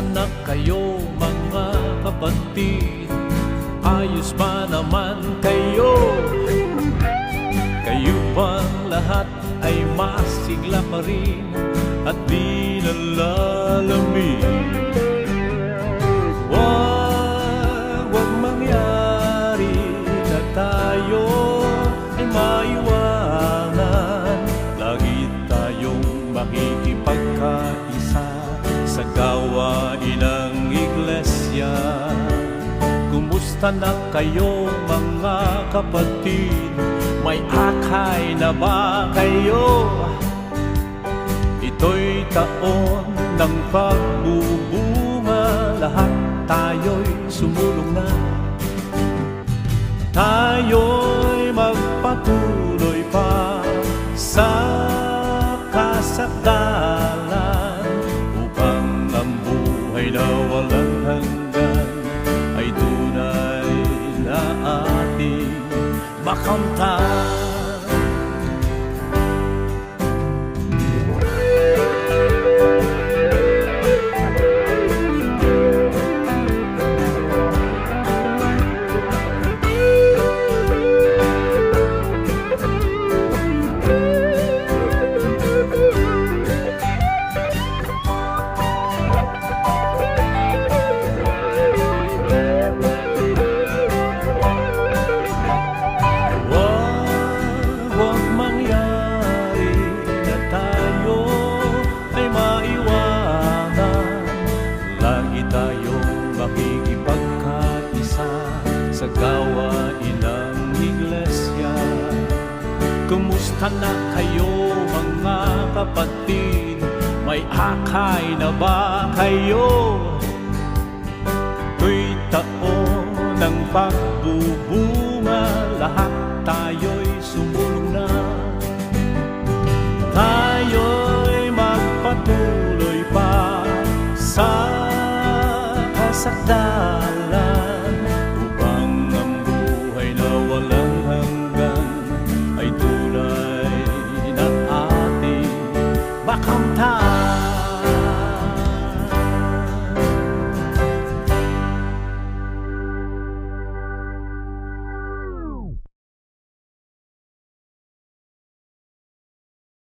Kumusta na kayo mga kapatid? Ayos ba naman kayo? Kayo bang lahat ay masigla pa rin at di nalalamig? Huwag mangyari na tayo ay maiwanan. Lagi tayong makikipagkaisa sa gawain ng iglesia. Kumusta na kayo mga kapatid? May akay na ba kayo? Ito'y taon ng pagbubunga, lahat tayo'y sumulong na. Tayo'y magpatuloy pa sa kasakdalan, upang ang buhay na walang hanggan ay tunay na ating makamtan. Sa gawain ng iglesia. Kumusta na kayo mga kapatid? May akay na ba kayo? Ito'y taon ng pagbubunga, lahat tayo'y sumulong na. Tayo'y magpatuloy pa sa kasakdalan, Come time.